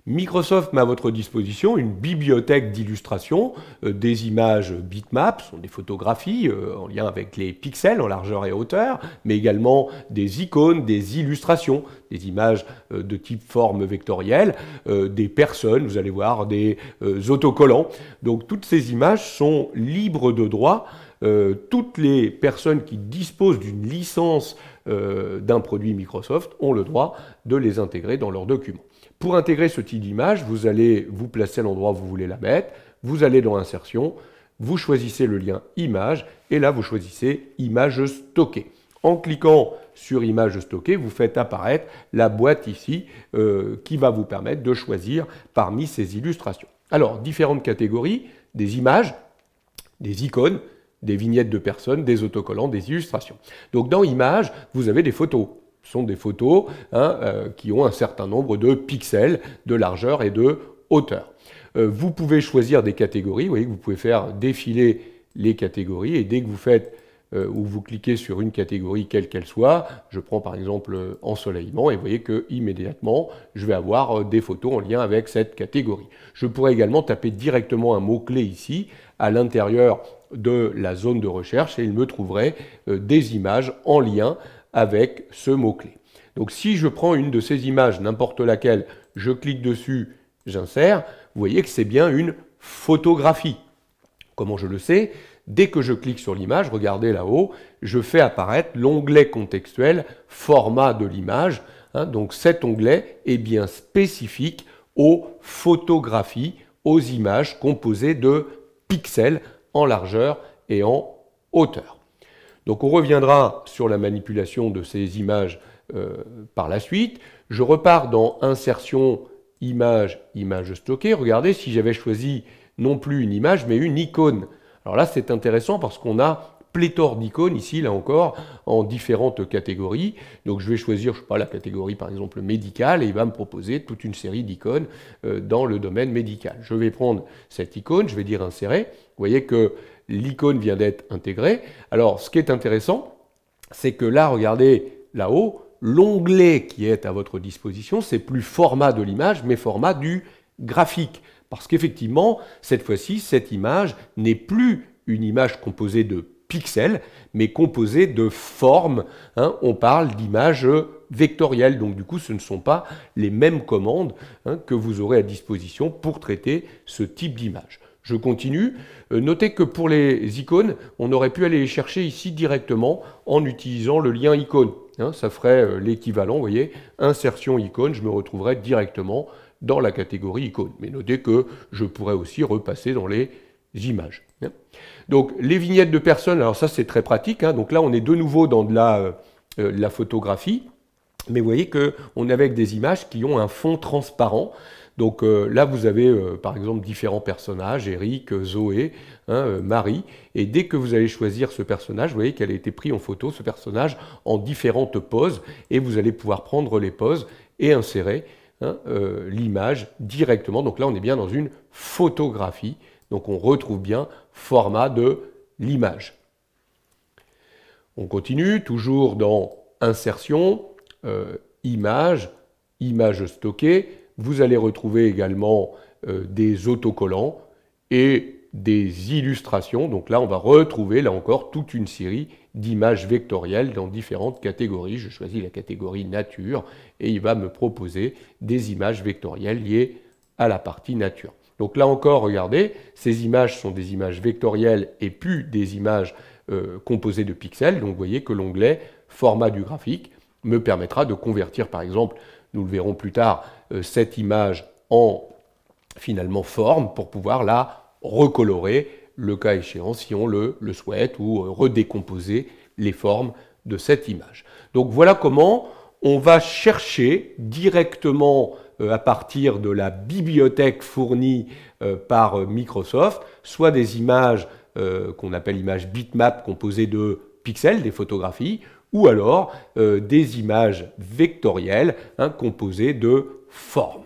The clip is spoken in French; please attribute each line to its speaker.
Speaker 1: Microsoft met à votre disposition une bibliothèque d'illustrations, des images bitmaps, sont des photographies en lien avec les pixels en largeur et hauteur, mais également des icônes, des illustrations, des images de type forme vectorielle, des personnes, vous allez voir, des autocollants. Donc toutes ces images sont libres de droit. Toutes les personnes qui disposent d'une licence d'un produit Microsoft ont le droit de les intégrer dans leurs documents. Pour intégrer ce type d'image, vous allez vous placer à l'endroit où vous voulez la mettre, vous allez dans Insertion, vous choisissez le lien Image, et là vous choisissez Image stockée. En cliquant sur Image stockée, vous faites apparaître la boîte ici qui va vous permettre de choisir parmi ces illustrations. Alors, différentes catégories, des images, des icônes, des vignettes de personnes, des autocollants, des illustrations. Donc dans Images, vous avez des photos. Ce sont des photos qui ont un certain nombre de pixels, de largeur et de hauteur. Vous pouvez choisir des catégories. Vous voyez que vous pouvez faire défiler les catégories. Et dès que vous faites ou vous cliquez sur une catégorie quelle qu'elle soit, je prends par exemple ensoleillement, et vous voyez que immédiatement je vais avoir des photos en lien avec cette catégorie. Je pourrais également taper directement un mot-clé ici, à l'intérieur de la zone de recherche, et il me trouverait des images en lien avec ce mot-clé. Donc si je prends une de ces images, n'importe laquelle, je clique dessus, j'insère, vous voyez que c'est bien une photographie. Comment je le sais? Dès que je clique sur l'image, regardez là-haut, je fais apparaître l'onglet contextuel format de l'image. Donc cet onglet est bien spécifique aux photographies, aux images composées de pixels en largeur et en hauteur. Donc on reviendra sur la manipulation de ces images par la suite. Je repars dans Insertion, Image, Image stockée. Regardez, si j'avais choisi non plus une image, mais une icône. Alors là, c'est intéressant parce qu'on a pléthore d'icônes ici, là encore, en différentes catégories. Donc je vais choisir, je sais pas, la catégorie par exemple médicale, et il va me proposer toute une série d'icônes dans le domaine médical. Je vais prendre cette icône, je vais dire Insérer. Vous voyez que l'icône vient d'être intégrée. Alors ce qui est intéressant, c'est que là, regardez là-haut, l'onglet qui est à votre disposition, c'est plus format de l'image, mais format du graphique. Parce qu'effectivement, cette fois-ci, cette image n'est plus une image composée de pixels, mais composée de formes. On parle d'images vectorielles. Donc du coup, ce ne sont pas les mêmes commandes que vous aurez à disposition pour traiter ce type d'image. Je continue. Notez que pour les icônes, on aurait pu aller les chercher ici directement en utilisant le lien icône. Ça ferait l'équivalent, vous voyez, insertion icône, je me retrouverais directement dans la catégorie icône. Mais notez que je pourrais aussi repasser dans les images. Donc les vignettes de personnes, alors ça c'est très pratique. Donc là on est de nouveau dans de la photographie, mais vous voyez qu'on est avec des images qui ont un fond transparent. Donc là vous avez par exemple différents personnages, Eric, Zoé, Marie, et dès que vous allez choisir ce personnage, vous voyez qu'elle a été prise en photo, ce personnage, en différentes poses, et vous allez pouvoir prendre les poses et insérer l'image directement. Donc là on est bien dans une photographie, donc on retrouve bien format de l'image. On continue, toujours dans Insertion, Image, Image stockée. Vous allez retrouver également des autocollants et des illustrations. Donc là, on va retrouver, là encore, toute une série d'images vectorielles dans différentes catégories. Je choisis la catégorie nature et il va me proposer des images vectorielles liées à la partie nature. Donc là encore, regardez, ces images sont des images vectorielles et plus des images composées de pixels. Donc vous voyez que l'onglet format du graphique me permettra de convertir, par exemple, nous le verrons plus tard, cette image en finalement forme pour pouvoir la recolorer, le cas échéant, si on le souhaite, ou redécomposer les formes de cette image. Donc voilà comment on va chercher directement à partir de la bibliothèque fournie par Microsoft, soit des images qu'on appelle images bitmap composées de pixels, des photographies, ou alors des images vectorielles composées de formes.